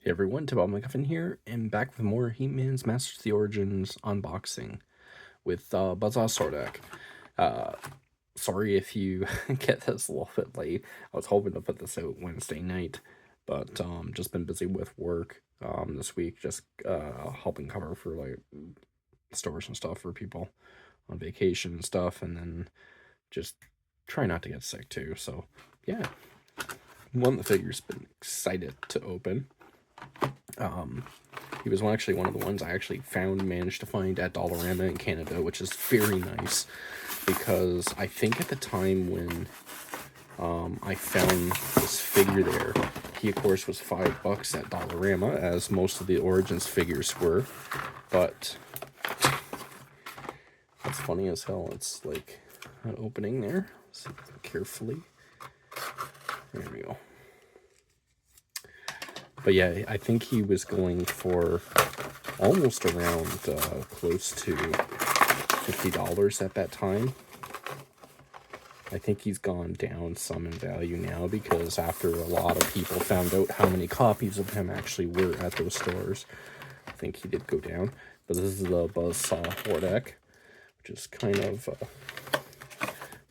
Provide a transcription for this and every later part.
Hey everyone, Bob McGuffin here, and back with more He-Man's Masters of the Origins unboxing with Buzzsaw Hordak. Sorry if you get this a little bit late. I was hoping to put this out Wednesday night, but just been busy with work this week, just helping cover for like stores and stuff for people on vacation and stuff, and then just try not to get sick too. So yeah, one of the figures been excited to open. He was actually one of the ones I actually managed to find at Dollarama in Canada, which is very nice because I think at the time when I found this figure there, he of course was $5 at Dollarama, as most of the Origins figures were, but that's funny as hell. It's like an opening there. See carefully. There we go. But yeah, I think he was going for almost around close to $50 at that time. I think he's gone down some in value now because after a lot of people found out how many copies of him actually were at those stores, I think he did go down. But this is the Buzzsaw Hordak, which is kind of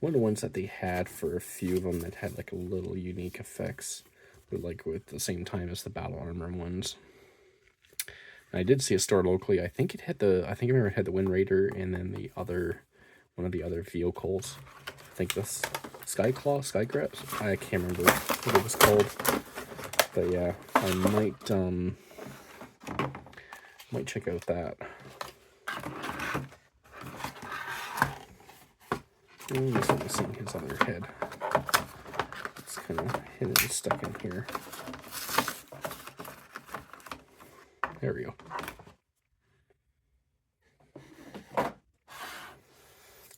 one of the ones that they had for a few of them that had like a little unique effects, but like with the same time as the battle armor ones. And I did see a store locally. I think I remember it had the Wind Raider and then one of the other vehicles. I think this Skycraft. I can't remember what it was called. But yeah, I might check out that. I'm just missing his other head. It's kind of hidden and stuck in here. There we go.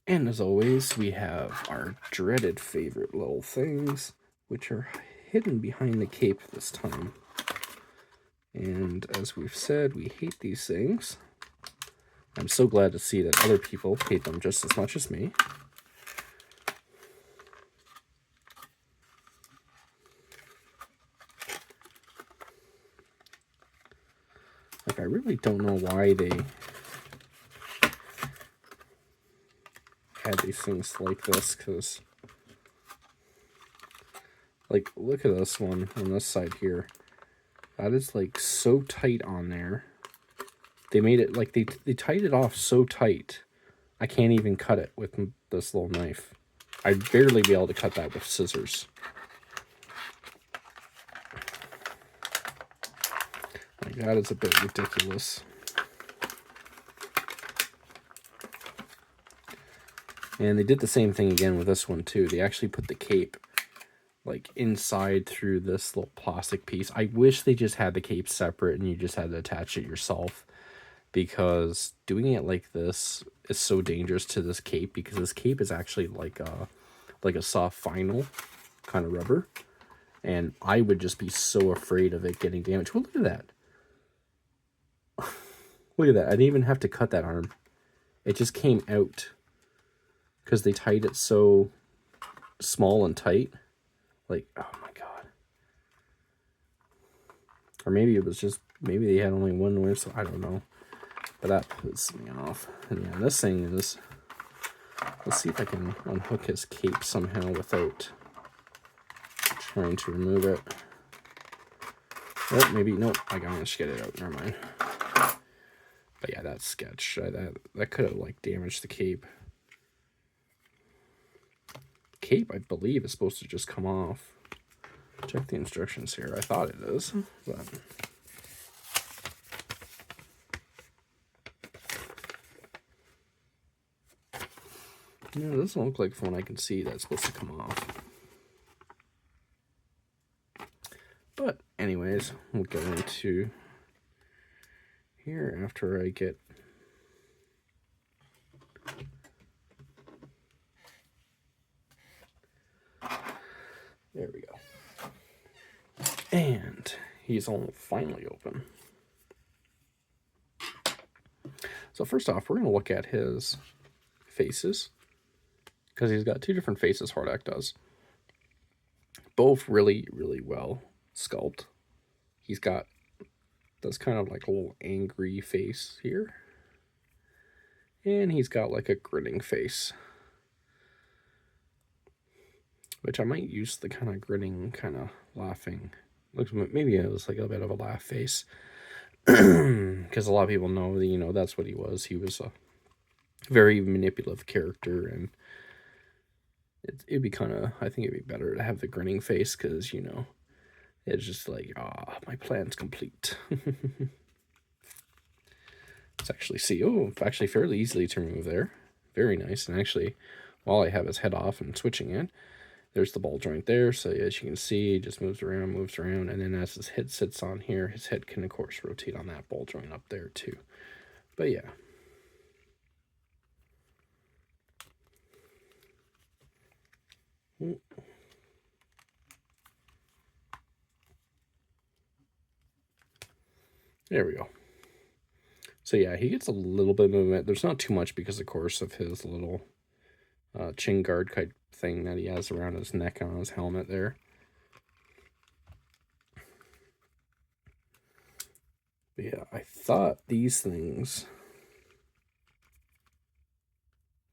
And as always, we have our dreaded favorite little things, which are hidden behind the cape this time. And as we've said, we hate these things. I'm so glad to see that other people hate them just as much as me. Like, I really don't know why they had these things like this, because, like, look at this one on this side here. That is, like, so tight on there. They made it, like, they tied it off so tight, I can't even cut it with this little knife. I'd barely be able to cut that with scissors. Like, that is a bit ridiculous. And they did the same thing again with this one too. They actually put the cape like inside through this little plastic piece. I wish they just had the cape separate and you just had to attach it yourself, because doing it like this is so dangerous to this cape, because this cape is actually like a soft vinyl kind of rubber, and I would just be so afraid of it getting damaged. Well, look at that. Look at that. I didn't even have to cut that arm. It just came out because they tied it so small and tight. Like, oh my god. Or maybe it was just, maybe they had only one whistle. I don't know. But that pisses me off. And yeah, this thing is, let's see if I can unhook his cape somehow without trying to remove it. Oh, maybe, nope, I gotta just get it out, never mind. But yeah, that's sketch. That could have like damaged the cape. Cape, I believe, is supposed to just come off. Check the instructions here. I thought it is, but yeah, it doesn't look like, from what I can see, that's supposed to come off. But anyways, we'll go into here after I get there we go. And he's all finally open. So first off, we're going to look at his faces, because he's got two different faces, Hordak does. Both really, really well sculpted. He's got does kind of like a little angry face here. And he's got like a grinning face, which I might use the kind of grinning, kind of laughing. Looks, maybe it was like a bit of a laugh face. Because a lot of people know that, you know, that's what he was. He was a very manipulative character, and it'd be kind of, I think it'd be better to have the grinning face, because, you know, it's just like, my plan's complete. Let's actually see. Oh, actually fairly easily to remove there. Very nice. And actually, while I have his head off and switching it, there's the ball joint there. So as you can see, it just moves around. And then as his head sits on here, his head can, of course, rotate on that ball joint up there too. But yeah. There we go. So yeah, he gets a little bit of movement. There's not too much because, of course, of his little chin guard type thing that he has around his neck on his helmet there. But yeah, I thought these things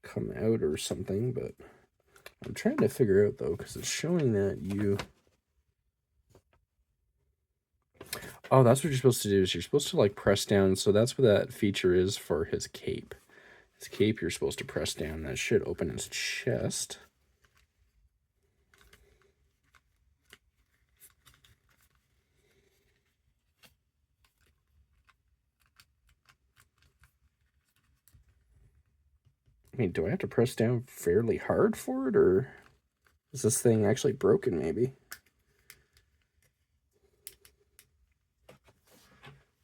come out or something, but I'm trying to figure out, though, because it's showing that you... Oh, that's what you're supposed to do, is you're supposed to, like, press down. So that's what that feature is for his cape. His cape, you're supposed to press down. That should open his chest. I mean, do I have to press down fairly hard for it, or is this thing actually broken, maybe?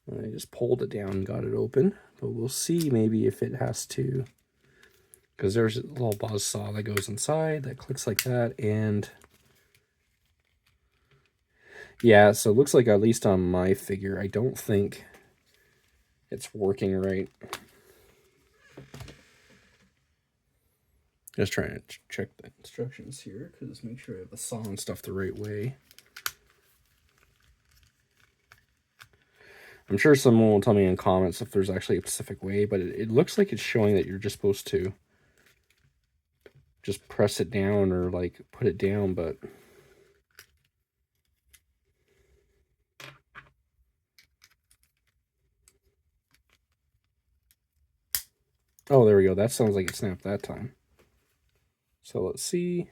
I just pulled it down and got it open, but we'll see maybe if it has to, because there's a little buzz saw that goes inside that clicks like that, and yeah, so it looks like, at least on my figure, I don't think it's working right. Just trying to check the instructions here, because make sure I have the saw and stuff the right way. I'm sure someone will tell me in comments if there's actually a specific way, but it looks like it's showing that you're just supposed to just press it down or like put it down, but oh, there we go. That sounds like it snapped that time. So let's see.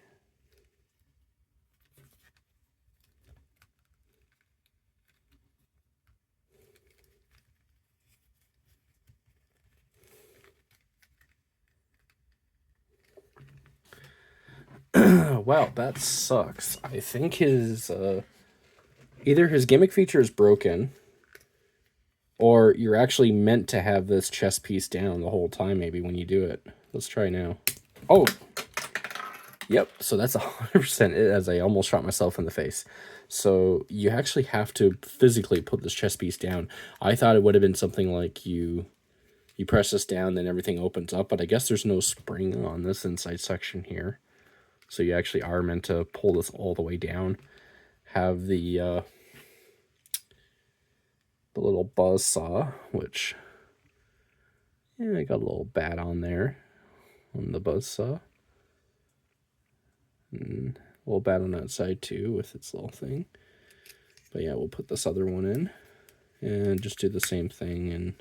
Wow, that sucks. I think his either his gimmick feature is broken, or you're actually meant to have this chest piece down the whole time, maybe, when you do it. Let's try now. Oh, yep. So that's 100%, as I almost shot myself in the face. So you actually have to physically put this chest piece down. I thought it would have been something like you press this down, then everything opens up, but I guess there's no spring on this inside section here. So you actually are meant to pull this all the way down. Have the little buzz saw, which, yeah, I got a little bat on there on the buzz saw. And a little bat on that side too with its little thing. But yeah, we'll put this other one in and just do the same thing. And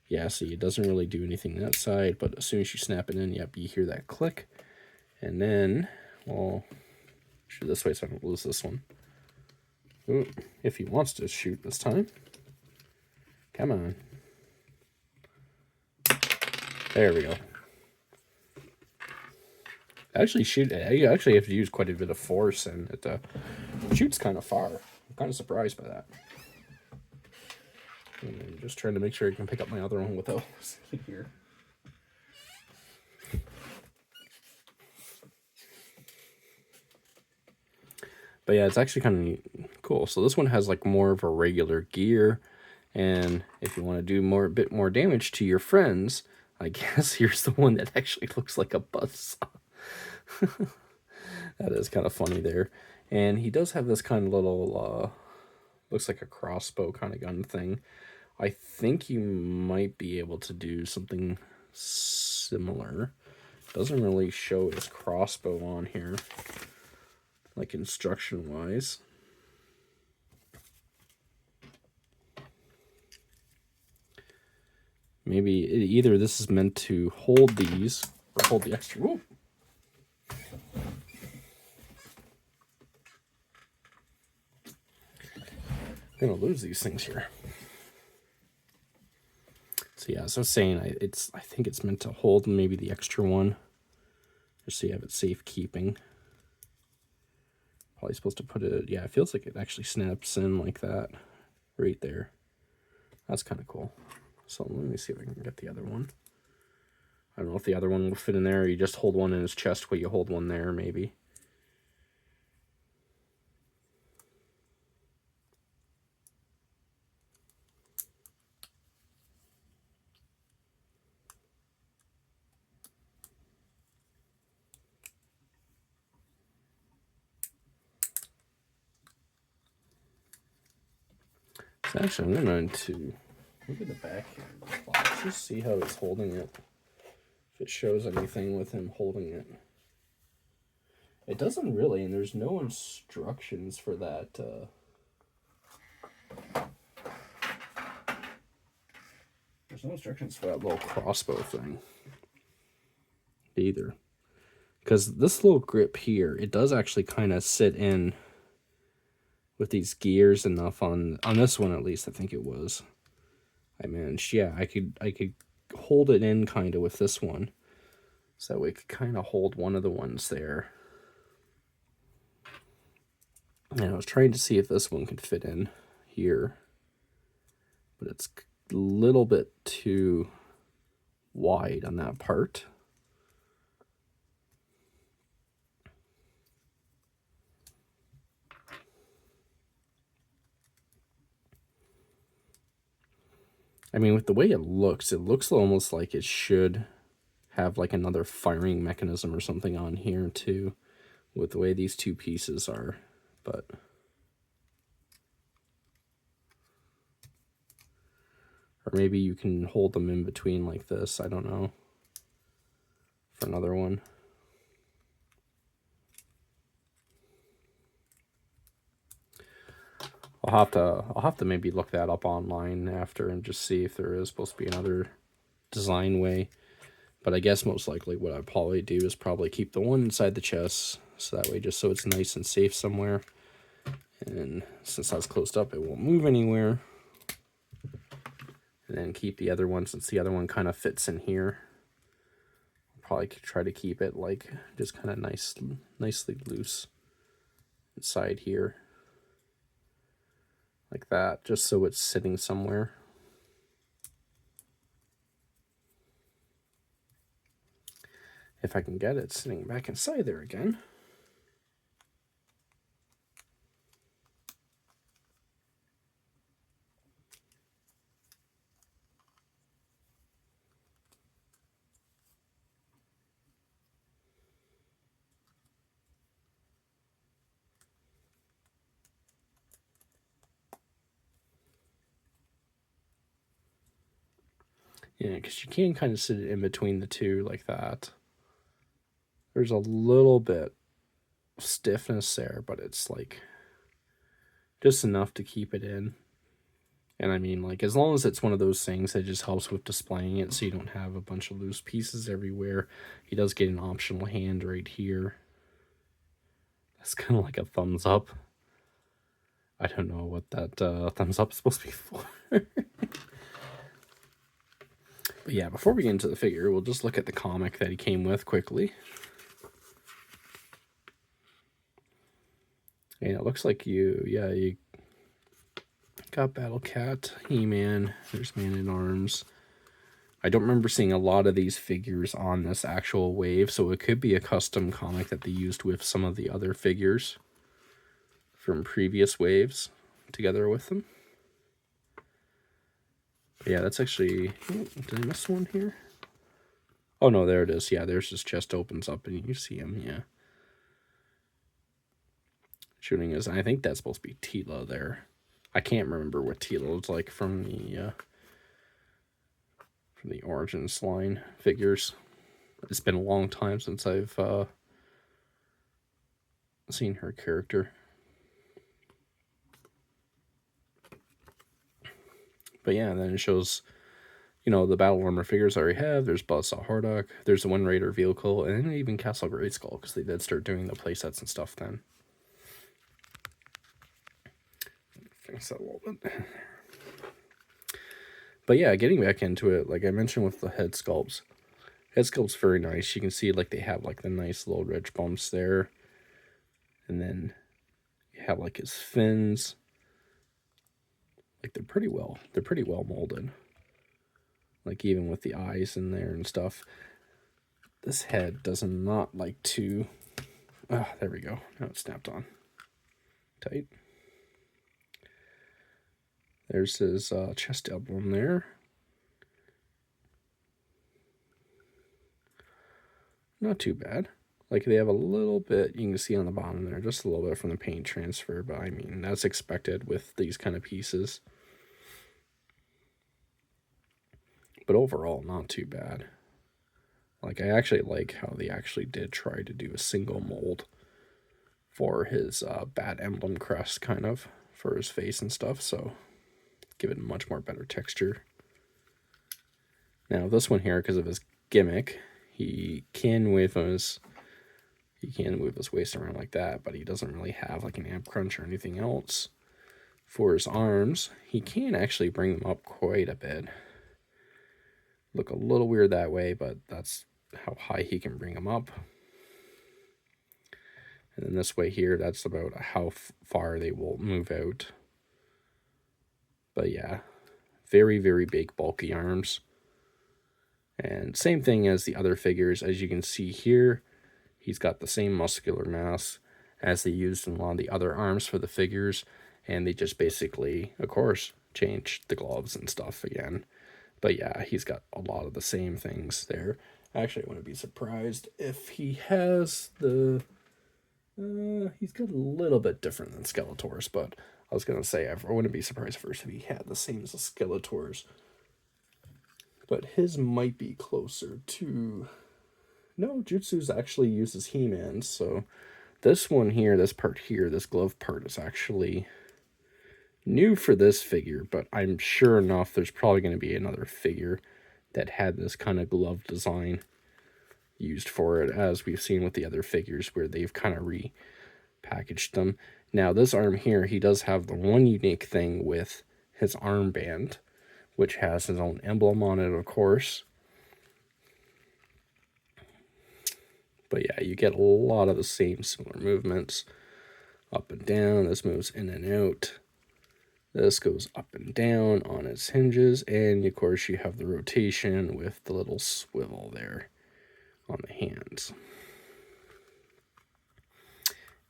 yeah, see, it doesn't really do anything that side, but as soon as you snap it in, yep, you hear that click. And then, well, shoot this way so I don't lose this one. Ooh, if he wants to shoot this time. Come on. There we go. Actually, you actually have to use quite a bit of force, and it shoots kind of far. I'm kind of surprised by that. And I'm just trying to make sure I can pick up my other one without here. But yeah, it's actually kind of cool. So this one has like more of a regular gear, and if you want to do a bit more damage to your friends, I guess here's the one that actually looks like a buzzsaw. That is kind of funny there. And he does have this kind of little Looks like a crossbow kind of gun thing. I think you might be able to do something similar. Doesn't really show his crossbow on here, like instruction-wise. Maybe either this is meant to hold these or hold the extra. Whoa. I'm gonna lose these things here. So yeah, as I was saying, I think it's meant to hold maybe the extra one, just so you have it safekeeping. Probably supposed to put it. Yeah, it feels like it actually snaps in like that, right there. That's kind of cool. So let me see if I can get the other one. I don't know if the other one will fit in there, or you just hold one in his chest while you hold one there, maybe. So actually, I'm going to look at the back here. Let's just see how he's holding it. If it shows anything with him holding it. It doesn't really, and there's no instructions for that. There's no instructions for that little crossbow thing either. Because this little grip here, it does actually kind of sit in with these gears enough on this one, at least I think it was. I managed, yeah, I could hold it in kind of with this one, so that we could kind of hold one of the ones there. And I was trying to see if this one could fit in here, but it's a little bit too wide on that part. I mean, with the way it looks almost like it should have like another firing mechanism or something on here too, with the way these two pieces are, but or maybe you can hold them in between like this, I don't know, for another one. I'll have to maybe look that up online after and just see if there is supposed to be another design way. But I guess most likely what I'd probably do is probably keep the one inside the chest, so that way just so it's nice and safe somewhere. And since that's closed up, it won't move anywhere. And then keep the other one, since the other one kind of fits in here. I'll probably try to keep it like just kind of nicely loose inside here. Like that, just so it's sitting somewhere. If I can get it sitting back inside there again. Yeah, because you can kind of sit it in between the two like that. There's a little bit of stiffness there, but it's like just enough to keep it in. And I mean, like, as long as it's one of those things that just helps with displaying it so you don't have a bunch of loose pieces everywhere. He does get an optional hand right here. That's kind of like a thumbs up. I don't know what that thumbs up is supposed to be for. But yeah, before we get into the figure, we'll just look at the comic that he came with quickly. And it looks like you got Battle Cat, He-Man, there's Man-at-Arms. I don't remember seeing a lot of these figures on this actual wave, so it could be a custom comic that they used with some of the other figures from previous waves together with them. But yeah, that's actually... Oh, did I miss one here? Oh, no, there it is. Yeah, there's his chest opens up and you see him, yeah. Shooting his... I think that's supposed to be Tila there. I can't remember what Tila looks like from the Origins line figures. It's been a long time since I've seen her character. But yeah, and then it shows, you know, the battle armor figures I already have. There's Buzzsaw Hordak, there's the Wind Raider vehicle, and even Castle Greyskull, because they did start doing the playsets and stuff then. Fix that a little bit. But yeah, getting back into it, like I mentioned with the head sculpts. Head sculpt's very nice. You can see like they have like the nice little ridge bumps there. And then you have like his fins. Like they're pretty well molded. Like even with the eyes in there and stuff. This head does not like to... Oh, there we go. Now it's snapped on. Tight. There's his chest emblem there. Not too bad. Like they have a little bit, you can see on the bottom there, just a little bit from the paint transfer, but I mean, that's expected with these kind of pieces. But overall, not too bad. Like, I actually like how they actually did try to do a single mold for his bat emblem crest, kind of, for his face and stuff, so give it a much more better texture. Now, this one here, because of his gimmick, he can move his waist around like that, but he doesn't really have like an amp crunch or anything else. For his arms, he can actually bring them up quite a bit. Look a little weird that way, but that's how high he can bring them up. And then this way here, that's about how far they will move out. But yeah, very, very big, bulky arms. And same thing as the other figures. As you can see here, he's got the same muscular mass as they used in a lot of the other arms for the figures. And they just basically, of course, changed the gloves and stuff again. But yeah, he's got a lot of the same things there. Actually, I wouldn't be surprised if he has the... he's got a little bit different than Skeletor's, but I was going to say I wouldn't be surprised first if he had the same as the Skeletor's. But his might be closer to... No, Jutsu's actually uses He-Man, so this one here, this part here, this glove part is actually new for this figure, but I'm sure enough there's probably going to be another figure that had this kind of glove design used for it, as we've seen with the other figures where they've kind of repackaged them. Now, this arm here, he does have the one unique thing with his armband, which has his own emblem on it, of course. But yeah, you get a lot of the same similar movements. Up and down, this moves in and out. This goes up and down on its hinges, and of course you have the rotation with the little swivel there on the hands.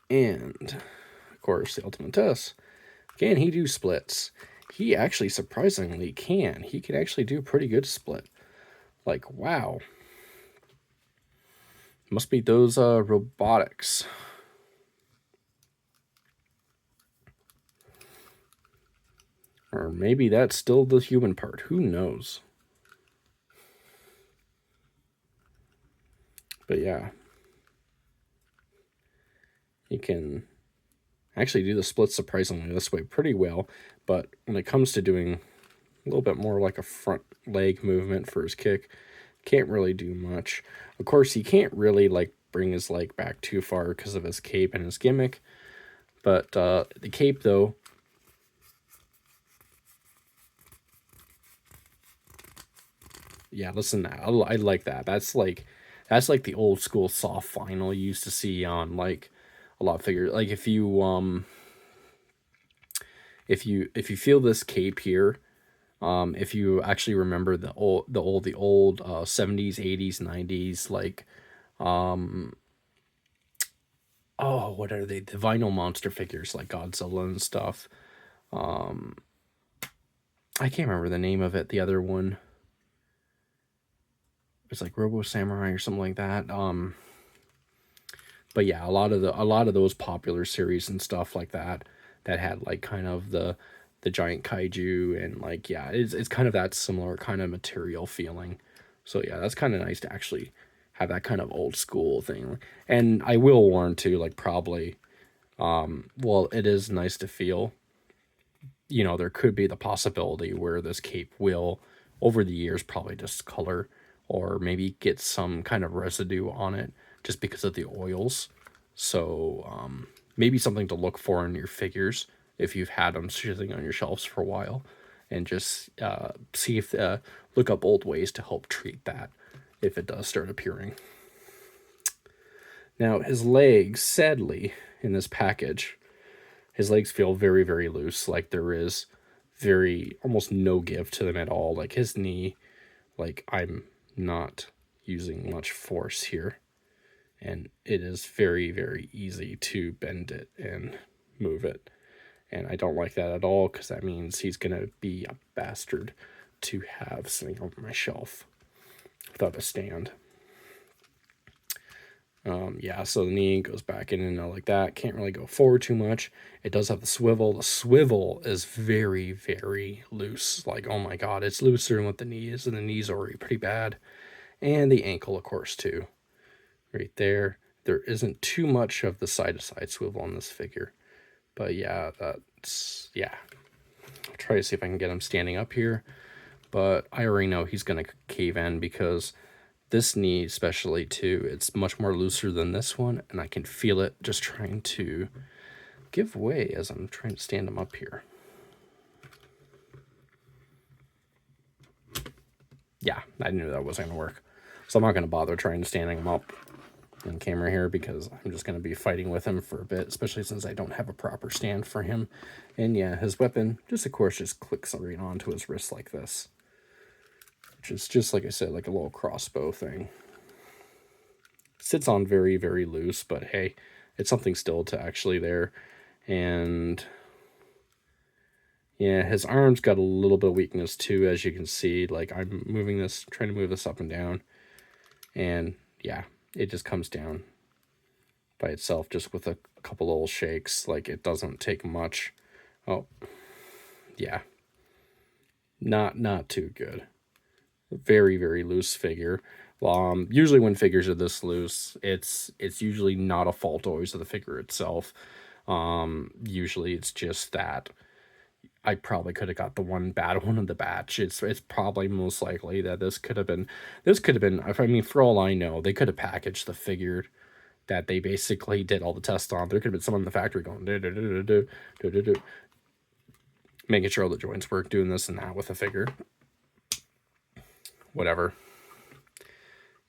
And, of course, the ultimate test. Can he do splits? He actually surprisingly can. He can actually do a pretty good split. Like, wow. Must be those robotics. Or maybe that's still the human part. Who knows? But yeah. He can actually do the splits surprisingly this way pretty well. But when it comes to doing a little bit more like a front leg movement for his kick, can't really do much. Of course, he can't really like bring his leg back too far because of his cape and his gimmick. But the cape, though, yeah, listen, I like that. That's like the old school soft vinyl you used to see on like a lot of figures. Like if you feel this cape here, if you actually remember the old 70s, 80s, 90s, like oh, what are they? The vinyl monster figures like Godzilla and stuff. I can't remember the name of it. The other one. It's like Robo Samurai or something like that. But yeah, a lot of those popular series and stuff like that had like kind of the the giant kaiju, and like, yeah, it's kind of that similar kind of material feeling. So yeah, that's kind of nice to actually have that kind of old school thing. And I will warn too, like probably, well, it is nice to feel, there could be the possibility where this cape will, over the years, probably discolor or maybe get some kind of residue on it just because of the oils. So maybe something to look for in your figures if you've had them sitting on your shelves for a while, and just see if look up old ways to help treat that if it does start appearing. Now his legs, sadly, in this package, his legs feel very, very loose. Like there is very almost no give to them at all. Like his knee, like I'm not using much force here, and it is very, very easy to bend it and move it. And I don't like that at all, because that means he's gonna be a bastard to have sitting on my shelf without a stand. Yeah, so the knee goes back in and out like that. Can't really go forward too much. It does have the swivel. The swivel is very, very loose. Like, oh my god, it's looser than what the knee is, and the knee's already pretty bad. And the ankle, of course, too. Right there. There isn't too much of the side-to-side swivel on this figure. But yeah, yeah. I'll try to see if I can get him standing up here. But I already know he's going to cave in, because this knee especially too, it's much more looser than this one, and I can feel it just trying to give way as I'm trying to stand him up here. Yeah, I knew that wasn't going to work. So I'm not going to bother trying to stand him up on camera here, because I'm just going to be fighting with him for a bit, especially since I don't have a proper stand for him. And yeah, his weapon just, of course, just clicks right onto his wrist like this. Which is just, like I said, like a little crossbow thing. Sits on very, very loose, but hey, it's something still to actually there. And yeah, his arms got a little bit of weakness too, as you can see. Like I'm moving this, trying to move this up and down, and yeah, it just comes down by itself just with a couple little shakes. Like it doesn't take much. Oh, yeah, not too good. Very, very loose figure. Usually when figures are this loose, it's usually not a fault always of the figure itself. Usually it's just that I probably could have got the one bad one in the batch. It's probably most likely that this could have been, I mean, for all I know, they could have packaged the figure that they basically did all the tests on. There could have been someone in the factory going making sure all the joints work, doing this and that with a figure. Whatever.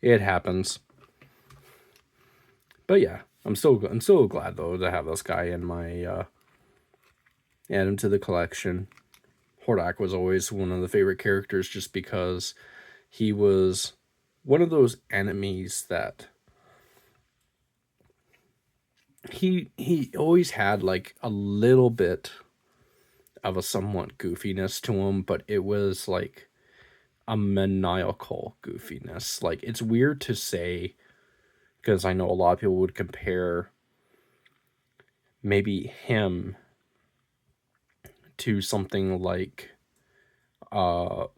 It happens. But yeah, I'm so glad though to have this guy in my add him to the collection. Hordak was always one of the favorite characters, just because he was one of those enemies that he always had like a little bit of a somewhat goofiness to him, but it was like a maniacal goofiness. Like it's weird to say, because I know a lot of people would compare maybe him to something like or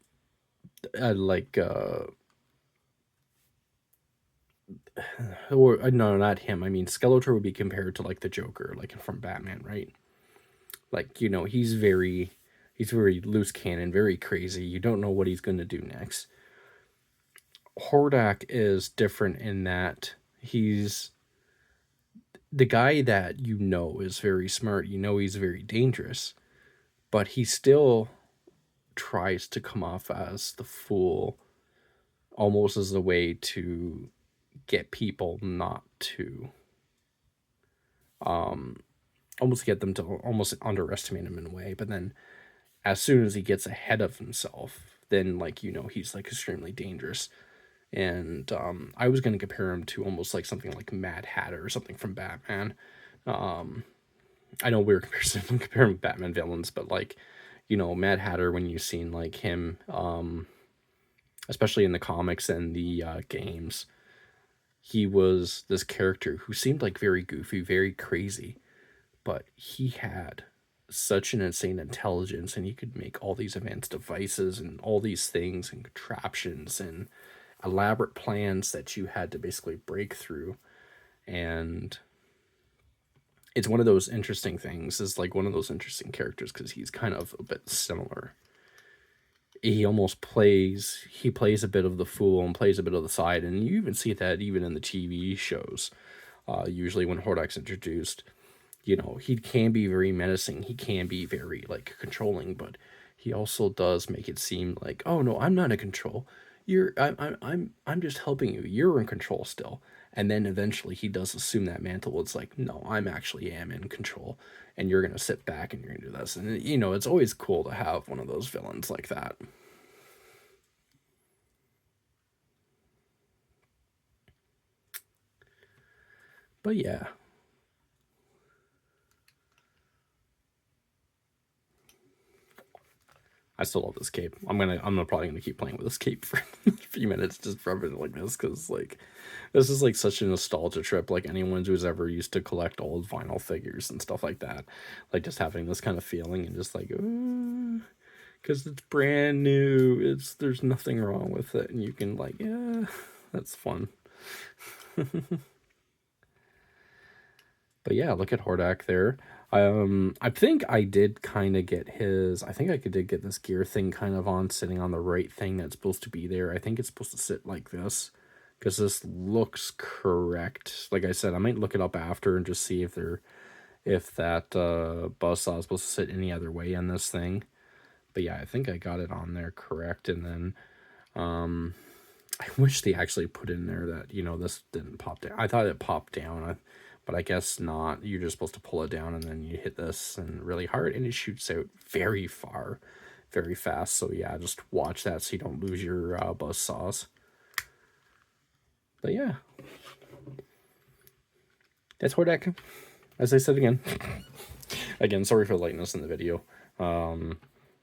no, not him. I mean, Skeletor would be compared to like the Joker, like from Batman, right? Like, he's very loose cannon, very crazy. You don't know what he's going to do next. Hordak is different in that he's the guy that is very smart. He's very dangerous, but he still tries to come off as the fool, almost as a way to get people not to almost get them to almost underestimate him in a way. But then as soon as he gets ahead of himself, then he's like extremely dangerous. And I was going to compare him to almost like something like Mad Hatter or something from Batman. I know we were comparing Batman villains, but like, Mad Hatter, when you've seen like him, especially in the comics and the games, he was this character who seemed like very goofy, very crazy, but he had such an insane intelligence, and he could make all these advanced devices and all these things and contraptions and elaborate plans that you had to basically break through. And it's one of those interesting things, is like one of those interesting characters, because he's kind of a bit similar. He plays a bit of the fool and plays a bit of the side, and you even see that even in the TV shows. Usually when Hordak's introduced, he can be very menacing, he can be very like controlling, but he also does make it seem like, oh no, I'm not in control, I'm just helping you, you're in control still. And then eventually he does assume that mantle. It's like, no, I'm actually am in control, and you're gonna sit back and you're gonna do this. And it's always cool to have one of those villains like that. But yeah, I still love this cape. I'm probably gonna keep playing with this cape for a few minutes, just rubbing it like this, because like this is like such a nostalgia trip. Like anyone who's ever used to collect old vinyl figures and stuff like that, like just having this kind of feeling and just like, because it's brand new. There's nothing wrong with it, and you can like, yeah, that's fun. But yeah, look at Hordak there. I think I did kind of get his. I think I did get this gear thing kind of on, sitting on the right thing that's supposed to be there. I think it's supposed to sit like this, because this looks correct. Like I said, I might look it up after and just see if that buzzsaw is supposed to sit any other way in this thing. But yeah, I think I got it on there correct. And then I wish they actually put in there that, this didn't pop down. I thought it popped down, but I guess not. You're just supposed to pull it down, and then you hit this and really hard, and it shoots out very far, very fast. So yeah, just watch that so you don't lose your buzz saws. But yeah, that's Hordak. As I said again. Again, sorry for the lateness in the video.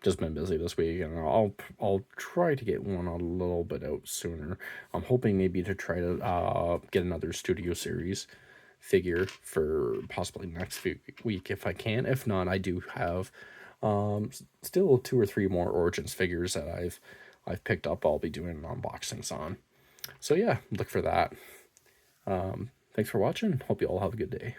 Just been busy this week, and I'll try to get one a little bit out sooner. I'm hoping maybe to try to get another Studio Series figure for possibly next week if I can. If not, I do have still 2 or 3 more Origins figures that I've picked up. I'll be doing unboxings on. So yeah, look for that. Thanks for watching. Hope you all have a good day.